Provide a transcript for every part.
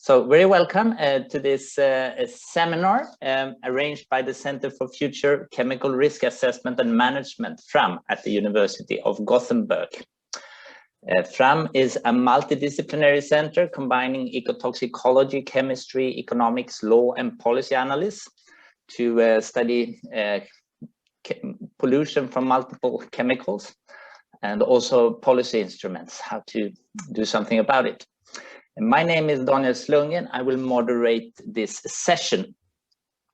So very welcome to this seminar arranged by the Center for Future Chemical Risk Assessment and Management, FRAM, at the University of Gothenburg. FRAM is a multidisciplinary center combining ecotoxicology, chemistry, economics, law, and policy analysis to study pollution from multiple chemicals and also policy instruments, how to do something about it. And my name is Daniel Slungen. I will moderate this session.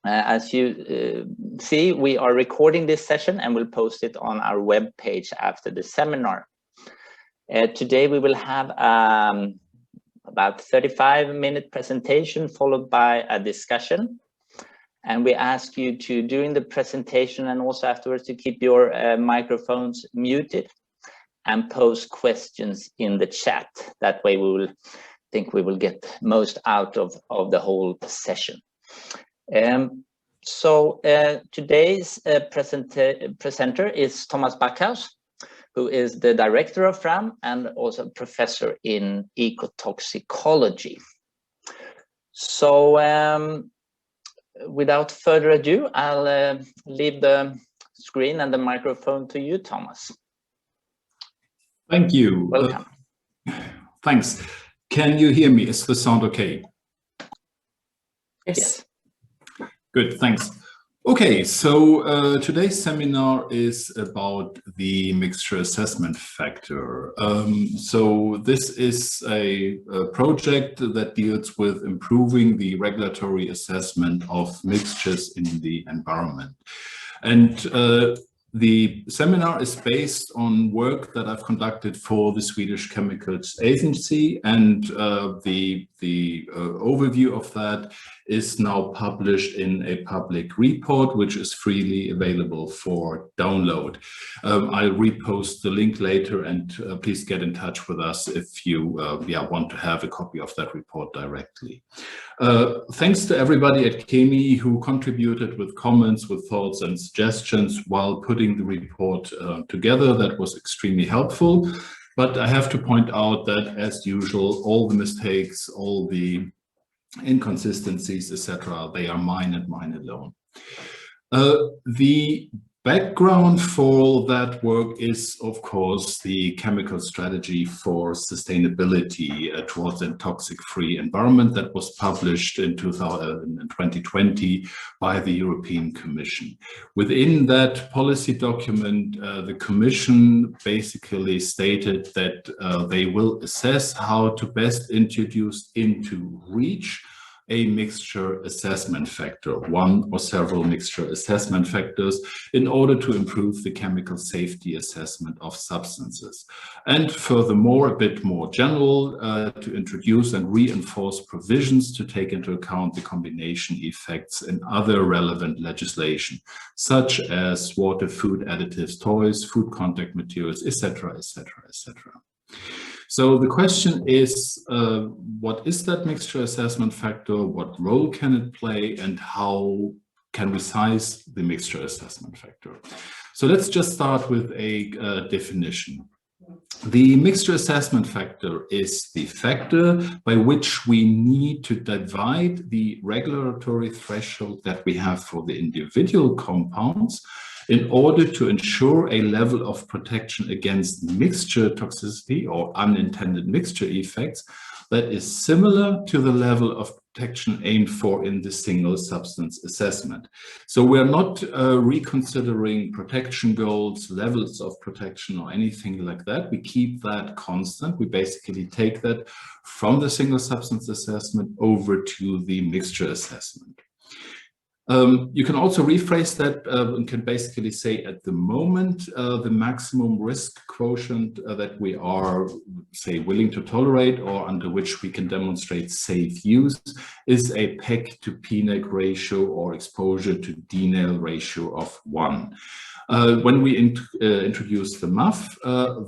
As you see, we are recording this session and we'll post it on our web page after the seminar. Today we will have about 35-minute presentation followed by a discussion. And we ask you to, during the presentation and also afterwards, to keep your microphones muted and pose questions in the chat. That way we will get most out of the whole session. Today's presenter is Thomas Backhaus, who is the director of FRAM and also professor in ecotoxicology. So without further ado, I'll leave the screen and the microphone to you, Thomas. Thank you. Welcome. Thanks. Can you hear me? Is the sound okay? Yes. Good, thanks. Okay, so today's seminar is about the mixture assessment factor. So this is a project that deals with improving the regulatory assessment of mixtures in the environment. And the seminar is based on work that I've conducted for the Swedish Chemicals Agency, and the overview of that is now published in a public report, which is freely available for download. I'll repost the link later, and please get in touch with us if you want to have a copy of that report directly. Thanks to everybody at CHEMI who contributed with comments, with thoughts and suggestions while putting the report together. That was extremely helpful. But I have to point out that, as usual, all the mistakes, all the inconsistencies, etc., they are mine and mine alone. The background for that work is, of course, the chemical strategy for sustainability towards a toxic-free environment that was published in 2020 by the European Commission. Within that policy document, the Commission basically stated that they will assess how to best introduce into REACH a mixture assessment factor, one or several mixture assessment factors, in order to improve the chemical safety assessment of substances. And furthermore, a bit more general, to introduce and reinforce provisions to take into account the combination effects in other relevant legislation, such as water, food additives, toys, food contact materials, etc., etc., etc. So the question is, what is that mixture assessment factor? What role can it play? And how can we size the mixture assessment factor? So let's just start with a definition. The mixture assessment factor is the factor by which we need to divide the regulatory threshold that we have for the individual compounds in order to ensure a level of protection against mixture toxicity or unintended mixture effects that is similar to the level of protection aimed for in the single substance assessment. So we're not reconsidering protection goals, levels of protection or anything like that. We keep that constant. We basically take that from the single substance assessment over to the mixture assessment. You can also rephrase that and can basically say at the moment, the maximum risk quotient that we are, say, willing to tolerate or under which we can demonstrate safe use is a PEG to PNEC ratio or exposure to DNAIL ratio of 1. When we introduce the MUF,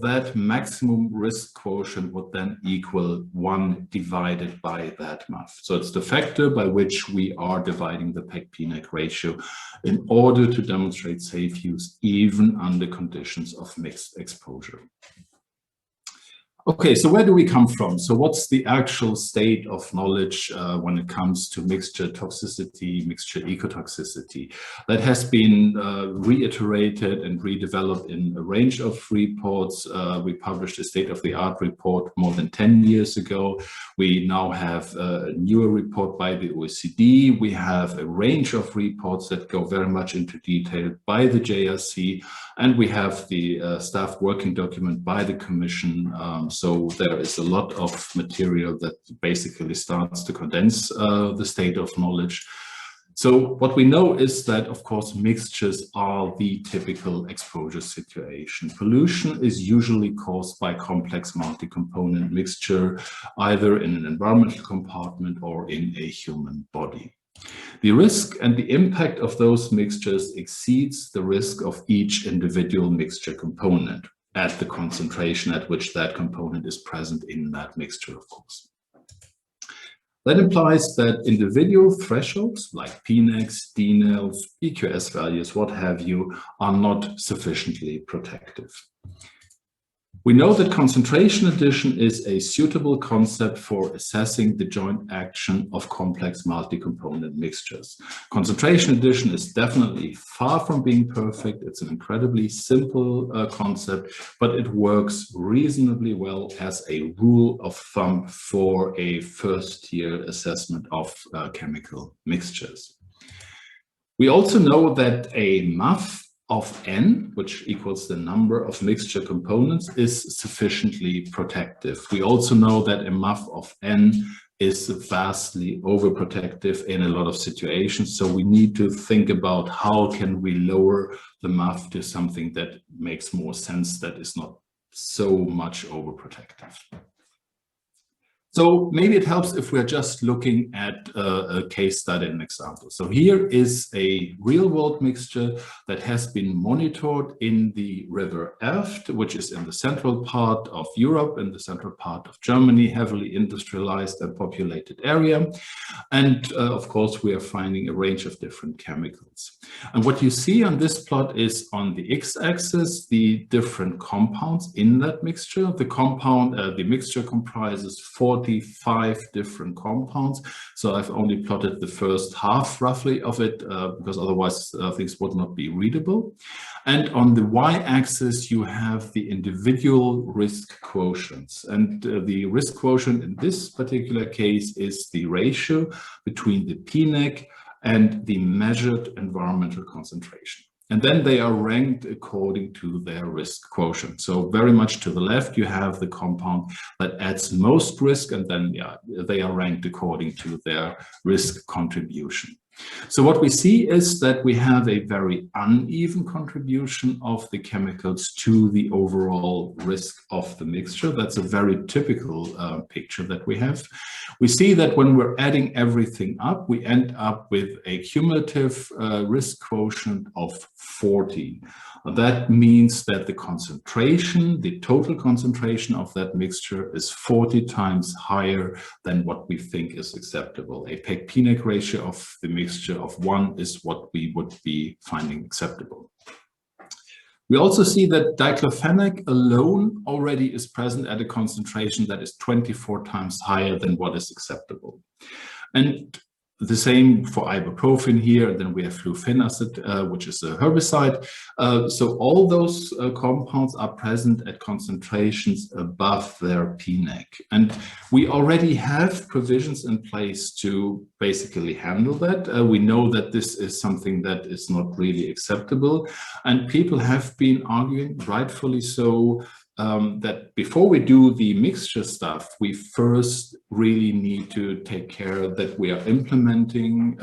that maximum risk quotient would then equal 1 divided by that MUF. So it's the factor by which we are dividing the PEG-PNEC ratio in order to demonstrate safe use even under conditions of mixed exposure. Okay, so where do we come from? So what's the actual state of knowledge when it comes to mixture toxicity, mixture ecotoxicity? That has been reiterated and redeveloped in a range of reports. We published a state-of-the-art report more than 10 years ago. We now have a newer report by the OECD. We have a range of reports that go very much into detail by the JRC, and we have the staff working document by the Commission. So there is a lot of material that basically starts to condense the state of knowledge. So what we know is that, of course, mixtures are the typical exposure situation. Pollution is usually caused by complex multi-component mixture, either in an environmental compartment or in a human body. The risk and the impact of those mixtures exceeds the risk of each individual mixture component at the concentration at which that component is present in that mixture, of course. That implies that individual thresholds like PNEX, DNELs, EQS values, what have you, are not sufficiently protective. We know that concentration addition is a suitable concept for assessing the joint action of complex multi-component mixtures. Concentration addition is definitely far from being perfect. It's an incredibly simple concept, but it works reasonably well as a rule of thumb for a first-year assessment of chemical mixtures. We also know that a MAF of n, which equals the number of mixture components, is sufficiently protective. We also know that a MAF of n is vastly overprotective in a lot of situations. So we need to think about how can we lower the MAF to something that makes more sense, that is not so much overprotective. So maybe it helps if we're just looking at a case study and example. So here is a real-world mixture that has been monitored in the River Elft, which is in the central part of Europe, in the central part of Germany, heavily industrialized and populated area. And of course, we are finding a range of different chemicals. And what you see on this plot is on the x-axis, the different compounds in that mixture. The mixture comprises 45 different compounds. So I've only plotted the first half roughly of it because otherwise things would not be readable. And on the y-axis, you have the individual risk quotients. And the risk quotient in this particular case is the ratio between the PNEC and the measured environmental concentration. And then they are ranked according to their risk quotient. So very much to the left, you have the compound that adds most risk, and then they are ranked according to their risk contribution. So what we see is that we have a very uneven contribution of the chemicals to the overall risk of the mixture. That's a very typical picture that we have. We see that when we're adding everything up, we end up with a cumulative risk quotient of 40. That means that the concentration, the total concentration of that mixture is 40 times higher than what we think is acceptable. A PEG-PNEC ratio of the mixture of 1 is what we would be finding acceptable. We also see that diclofenac alone already is present at a concentration that is 24 times higher than what is acceptable. And the same for ibuprofen here, and then we have flufenacid, which is a herbicide. So all those compounds are present at concentrations above their PNEC. And we already have provisions in place to basically handle that. We know that this is something that is not really acceptable. And people have been arguing, rightfully so, that before we do the mixture stuff, we first really need to take care that we are implementing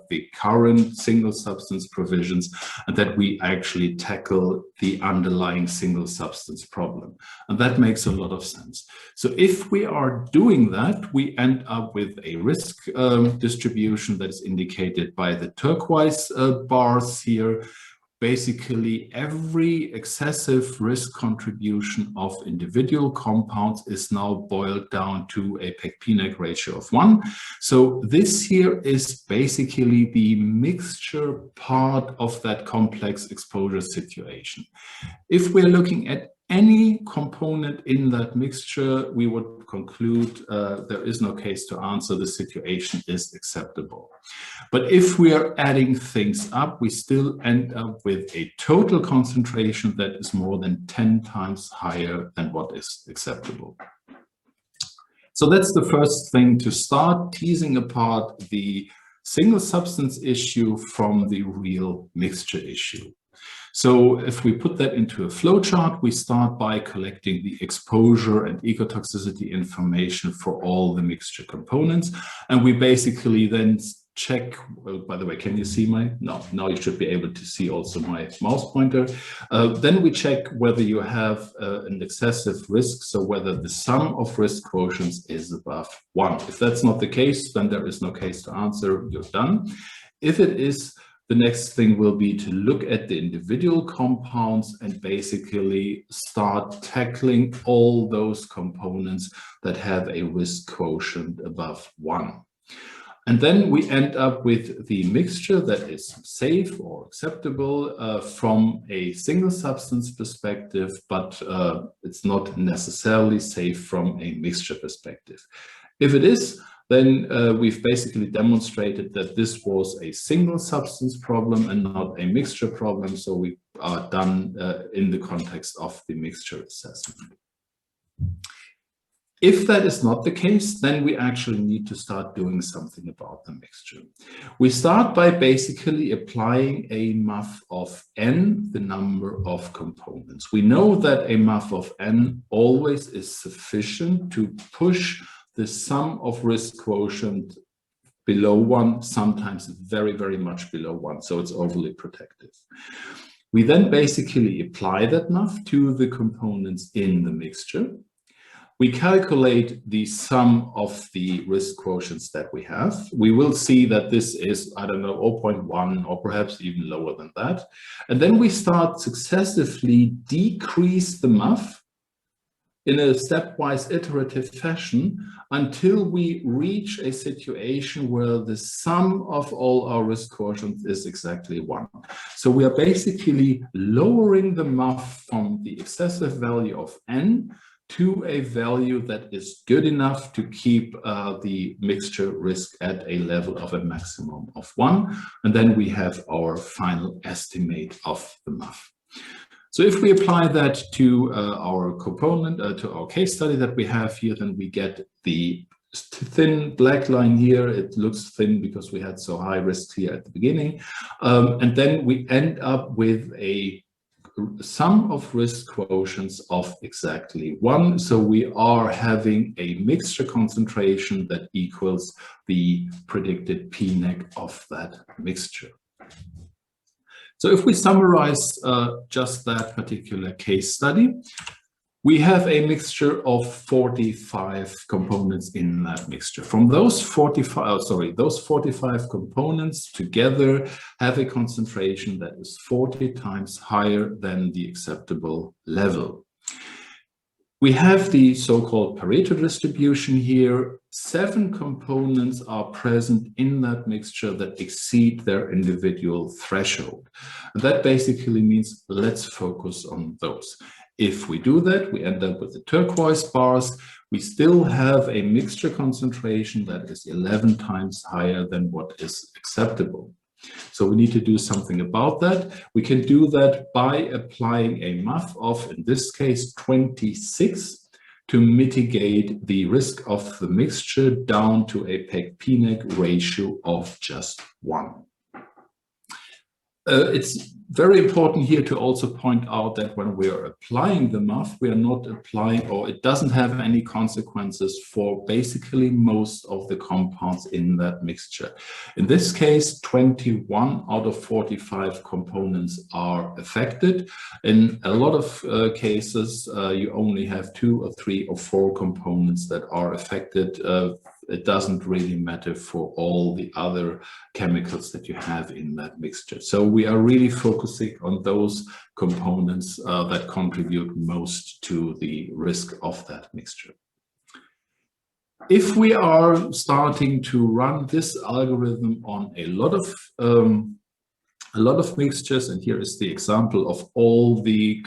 the current single substance provisions and that we actually tackle the underlying single substance problem. And that makes a lot of sense. So if we are doing that, we end up with a risk distribution that is indicated by the turquoise bars here. Basically, every excessive risk contribution of individual compounds is now boiled down to a PEG-PNEC ratio of 1. So this here is basically the mixture part of that complex exposure situation. If we're looking at any component in that mixture, we would conclude there is no case to answer, the situation is acceptable. But if we are adding things up, we still end up with a total concentration that is more than 10 times higher than what is acceptable. So that's the first thing, to start teasing apart the single substance issue from the real mixture issue. So if we put that into a flowchart, we start by collecting the exposure and ecotoxicity information for all the mixture components. And we basically then check, well, by the way, can you see now you should be able to see also my mouse pointer. Then we check whether you have an excessive risk, so whether the sum of risk quotients is above 1. If that's not the case, then there is no case to answer, you're done. If it is, the next thing will be to look at the individual compounds and basically start tackling all those components that have a risk quotient above 1. And then we end up with the mixture that is safe or acceptable from a single substance perspective, but it's not necessarily safe from a mixture perspective. If it is, then we've basically demonstrated that this was a single substance problem and not a mixture problem. So we are done in the context of the mixture assessment. If that is not the case, then we actually need to start doing something about the mixture. We start by basically applying a MUF of n, the number of components. We know that a MUF of n always is sufficient to push the sum of risk quotient below 1, sometimes very, very much below 1, so it's overly protective. We then basically apply that MUF to the components in the mixture. We calculate the sum of the risk quotients that we have. We will see that this is, I don't know, 0.1 or perhaps even lower than that. And then we start successively decrease the MUF in a stepwise iterative fashion until we reach a situation where the sum of all our risk quotients is exactly 1. So we are basically lowering the MUF from the excessive value of n to a value that is good enough to keep the mixture risk at a level of a maximum of 1. And then we have our final estimate of the MUF. So if we apply that to our component, to our case study that we have here, then we get the thin black line here. It looks thin because we had so high risk here at the beginning. And then we end up with a sum of risk quotients of exactly 1. So we are having a mixture concentration that equals the predicted P-neg of that mixture. So if we summarize just that particular case study, we have a mixture of 45 components in that mixture. From those 45 components together have a concentration that is 40 times higher than the acceptable level. We have the so-called Pareto distribution here. 7 components are present in that mixture that exceed their individual threshold. And that basically means let's focus on those. If we do that, we end up with the turquoise bars. We still have a mixture concentration that is 11 times higher than what is acceptable. So we need to do something about that. We can do that by applying a MUF of, in this case, 26 to mitigate the risk of the mixture down to a PEG-P-neg ratio of just 1. It's very important here to also point out that when we are applying the MUF, we are not applying, or it doesn't have any consequences for basically most of the compounds in that mixture. In this case, 21 out of 45 components are affected. In a lot of cases, you only have 2 or 3 or 4 components that are affected. It doesn't really matter for all the other chemicals that you have in that mixture. So we are really focusing on those components that contribute most to the risk of that mixture. If we are starting to run this algorithm on a lot of mixtures, and here is the example of all the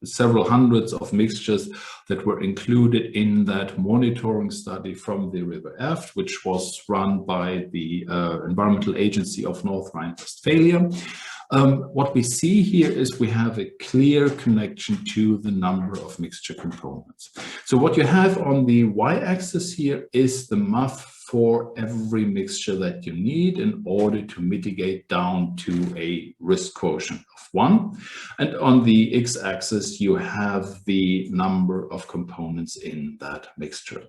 several hundreds of mixtures that were included in that monitoring study from the River Eft, which was run by the Environmental Agency of North Rhine-Westphalia. What we see here is we have a clear connection to the number of mixture components. So what you have on the y-axis here is the MAF for every mixture that you need in order to mitigate down to a risk quotient of 1. And on the x-axis, you have the number of components in that mixture.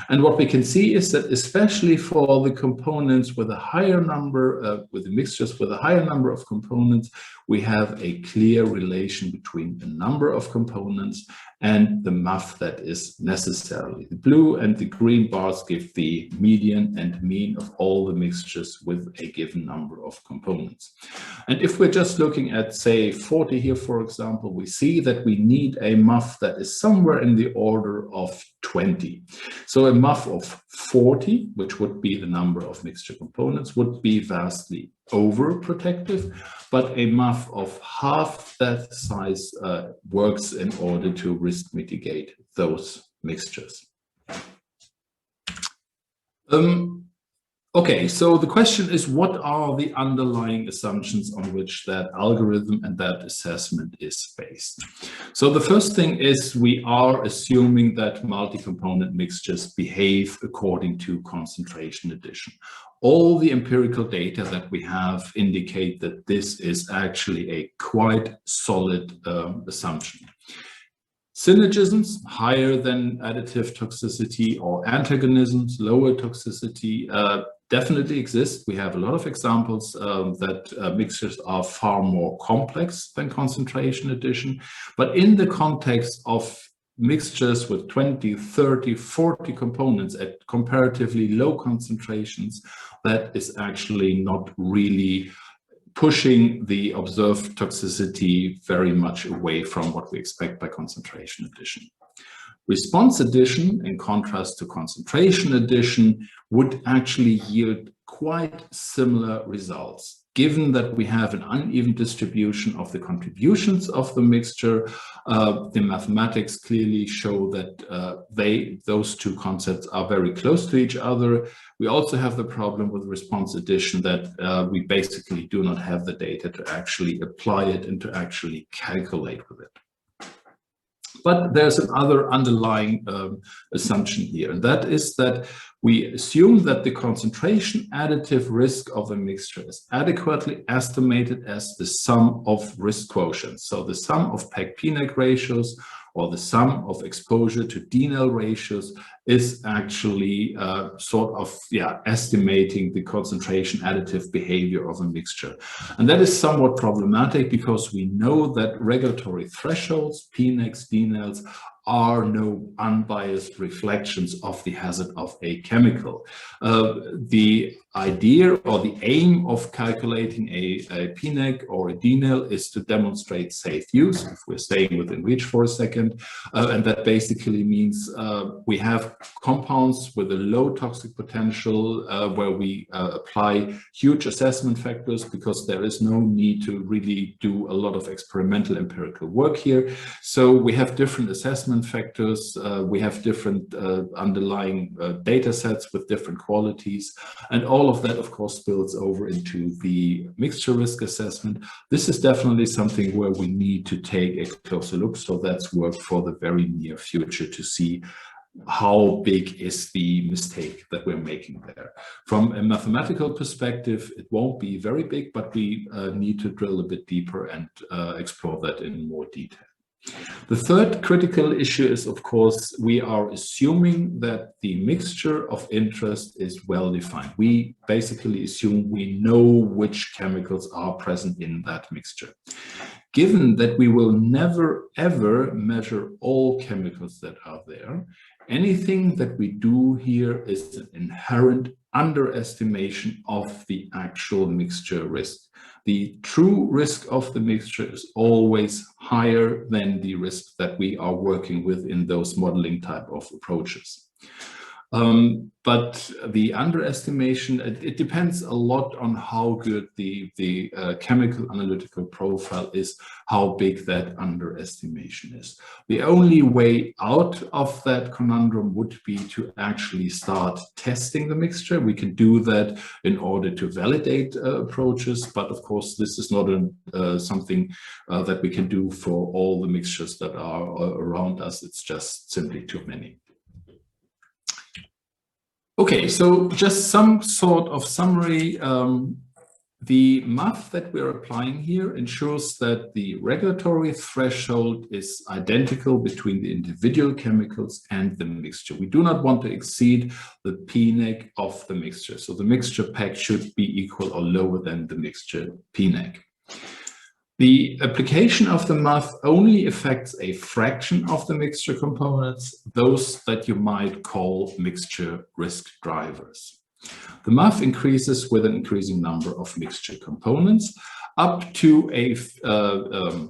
And what we can see is that especially for the components with a higher number, with the mixtures with a higher number of components, we have a clear relation between the number of components and the MAF that is necessary. The blue and the green bars give the median and mean of all the mixtures with a given number of components. And if we're just looking at, say, 40 here, for example, we see that we need a MAF that is somewhere in the order of 20. So a MAF of 40, which would be the number of mixture components, would be vastly overprotective, but a MAF of half that size works in order to risk mitigate those mixtures. Okay, so the question is, what are the underlying assumptions on which that algorithm and that assessment is based? So the first thing is we are assuming that multi-component mixtures behave according to concentration addition. All the empirical data that we have indicate that this is actually a quite solid assumption. Synergisms higher than additive toxicity or antagonisms, lower toxicity, definitely exist. We have a lot of examples that mixtures are far more complex than concentration addition. But in the context of mixtures with 20, 30, 40 components at comparatively low concentrations, that is actually not really pushing the observed toxicity very much away from what we expect by concentration addition. Response addition, in contrast to concentration addition, would actually yield quite similar results. Given that we have an uneven distribution of the contributions of the mixture, the mathematics clearly show that those two concepts are very close to each other. We also have the problem with response addition that we basically do not have the data to actually apply it and to actually calculate with it. But there's another underlying assumption here, and that is that we assume that the concentration additive risk of a mixture is adequately estimated as the sum of risk quotients. So the sum of PEG-PNEC ratios or the sum of exposure to DNL ratios is actually estimating the concentration additive behavior of a mixture. And that is somewhat problematic because we know that regulatory thresholds, PNECs, DNLs, are no unbiased reflections of the hazard of a chemical. The idea or the aim of calculating a PNEC or a DNL is to demonstrate safe use, if we're staying within reach for a second, and that basically means we have compounds with a low toxic potential where we apply huge assessment factors because there is no need to really do a lot of experimental empirical work here. So we have different assessment factors, we have different underlying data sets with different qualities, and all of that of course spills over into the mixture risk assessment. This is definitely something where we need to take a closer look, so that's work for the very near future to see how big is the mistake that we're making there. From a mathematical perspective, it won't be very big, but we need to drill a bit deeper and explore that in more detail. The third critical issue is, of course, we are assuming that the mixture of interest is well defined. We basically assume we know which chemicals are present in that mixture. Given that we will never ever measure all chemicals that are there, anything that we do here is an inherent underestimation of the actual mixture risk. The true risk of the mixture is always higher than the risk that we are working with in those modeling type of approaches. But the underestimation, it depends a lot on how good the chemical analytical profile is, how big that underestimation is. The only way out of that conundrum would be to actually start testing the mixture. We can do that in order to validate approaches, but of course this is not something that we can do for all the mixtures that are around us. It's just simply too many. Okay, so just some sort of summary. The MAF that we're applying here ensures that the regulatory threshold is identical between the individual chemicals and the mixture. We do not want to exceed the PNEC of the mixture. So the mixture pack should be equal or lower than the mixture PNEC. The application of the MAF only affects a fraction of the mixture components, those that you might call mixture risk drivers. The MAF increases with an increasing number of mixture components up to a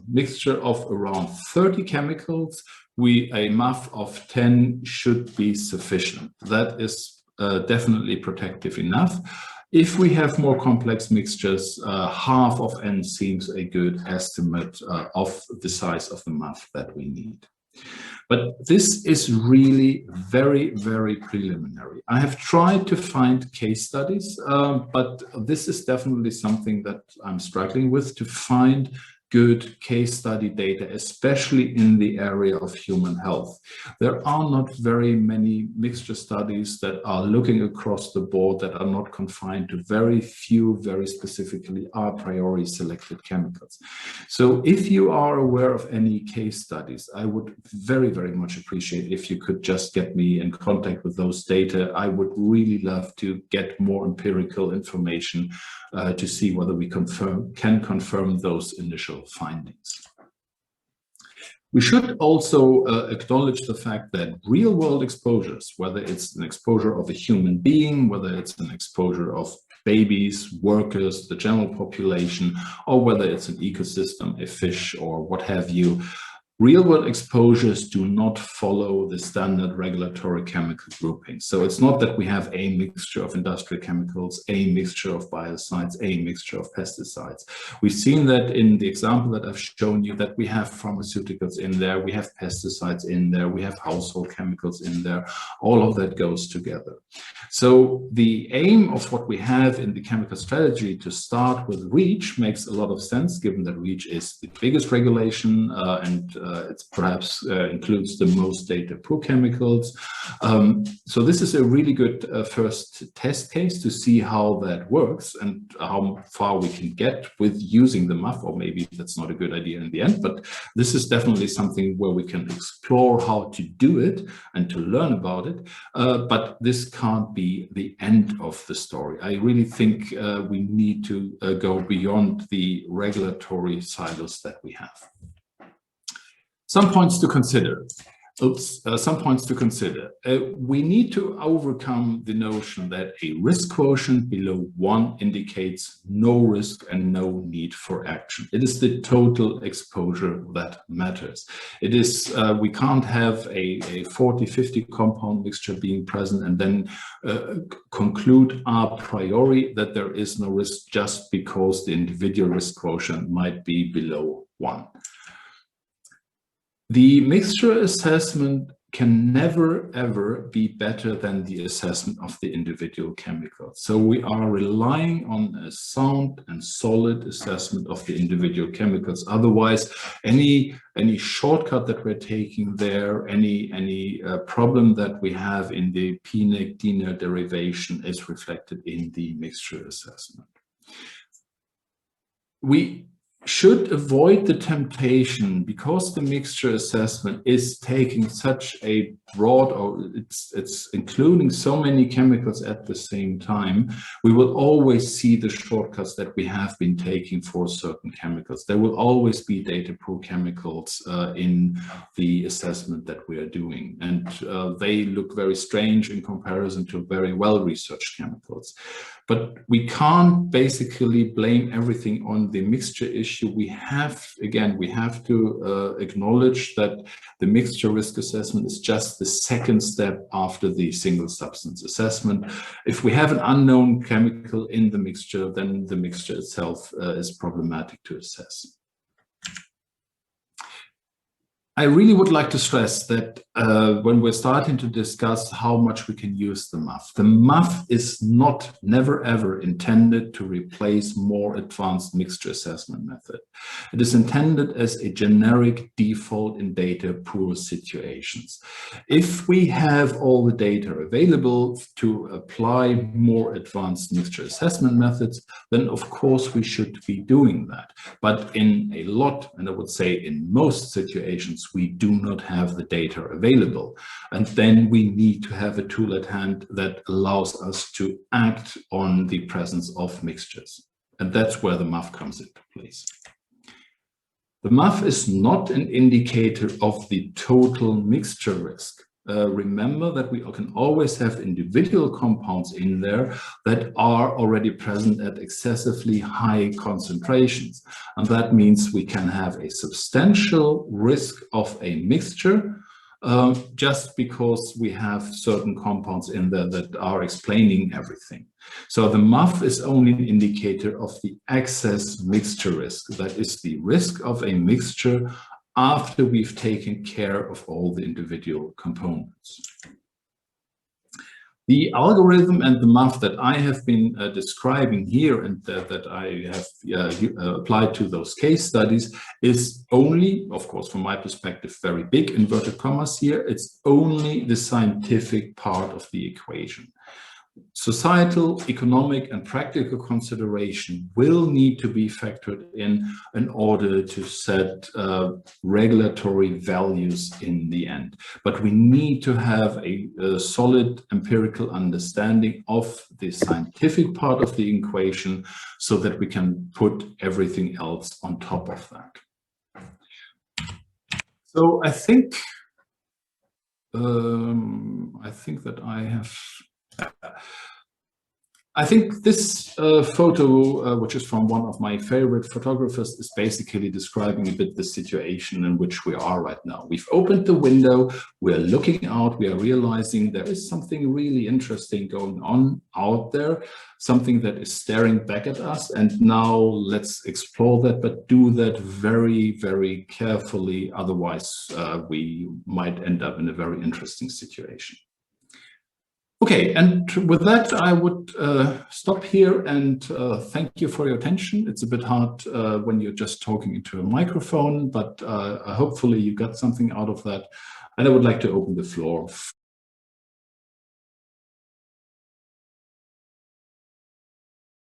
mixture of around 30 chemicals. A MAF of 10 should be sufficient. That is definitely protective enough. If we have more complex mixtures, half of n seems a good estimate of the size of the MAF that we need. But this is really very, very preliminary. I have tried to find case studies, but this is definitely something that I'm struggling with, to find good case study data, especially in the area of human health. There are not very many mixture studies that are looking across the board, that are not confined to very few, very specifically a priori selected chemicals. So if you are aware of any case studies, I would very, very much appreciate if you could just get me in contact with those data. I would really love to get more empirical information to see whether we can confirm those initial findings. We should also acknowledge the fact that real-world exposures, whether it's an exposure of a human being, whether it's an exposure of babies, workers, the general population, or whether it's an ecosystem, a fish, or what have you, real-world exposures do not follow the standard regulatory chemical grouping. So it's not that we have a mixture of industrial chemicals, a mixture of biocides, a mixture of pesticides. We've seen that in the example that I've shown you, that we have pharmaceuticals in there, we have pesticides in there, we have household chemicals in there. All of that goes together. So the aim of what we have in the chemical strategy to start with REACH makes a lot of sense, given that REACH is the biggest regulation and it perhaps includes the most data per chemicals. So this is a really good first test case to see how that works and how far we can get with using the MAF, or maybe that's not a good idea in the end, but this is definitely something where we can explore how to do it and to learn about it. But this can't be the end of the story. I really think we need to go beyond the regulatory silos that we have. Some points to consider. We need to overcome the notion that a risk quotient below 1 indicates no risk and no need for action. It is the total exposure that matters. It is, we can't have a 40-50 compound mixture being present and then conclude a priori that there is no risk just because the individual risk quotient might be below 1. The mixture assessment can never, ever be better than the assessment of the individual chemicals. So we are relying on a sound and solid assessment of the individual chemicals. Otherwise, any shortcut that we're taking there, any problem that we have in the PNEC-DNER derivation is reflected in the mixture assessment. We should avoid the temptation, because the mixture assessment is taking such a broad, or it's including so many chemicals at the same time, we will always see the shortcuts that we have been taking for certain chemicals. There will always be data per chemicals in the assessment that we are doing, and they look very strange in comparison to very well-researched chemicals. But we can't basically blame everything on the mixture issue. We have to acknowledge that the mixture risk assessment is just the second step after the single substance assessment. If we have an unknown chemical in the mixture, then the mixture itself is problematic to assess. I really would like to stress that when we're starting to discuss how much we can use the MAF is never ever intended to replace more advanced mixture assessment method. It is intended as a generic default in data poor situations. If we have all the data available to apply more advanced mixture assessment methods, then of course we should be doing that. But in a lot, and I would say in most situations, we do not have the data available. And then we need to have a tool at hand that allows us to act on the presence of mixtures. And that's where the MAF comes into place. The MAF is not an indicator of the total mixture risk. Remember that we can always have individual compounds in there that are already present at excessively high concentrations. And that means we can have a substantial risk of a mixture just because we have certain compounds in there that are explaining everything. So the MAF is only an indicator of the excess mixture risk. That is the risk of a mixture after we've taken care of all the individual components. The algorithm and the MAF that I have been describing here and that I have applied to those case studies is only, of course, from my perspective, very big inverted commas here, it's only the scientific part of the equation. Societal, economic, and practical consideration will need to be factored in order to set regulatory values in the end. But we need to have a solid empirical understanding of the scientific part of the equation so that we can put everything else on top of that. So I think that I think this photo, which is from one of my favorite photographers, is basically describing a bit the situation in which we are right now. We've opened the window, we're looking out, we are realizing there is something really interesting going on out there, something that is staring back at us, and now let's explore that, but do that very, very carefully, otherwise we might end up in a very interesting situation. Okay, and with that, I would stop here and thank you for your attention. It's a bit hard when you're just talking into a microphone, but hopefully you got something out of that. And I would like to open the floor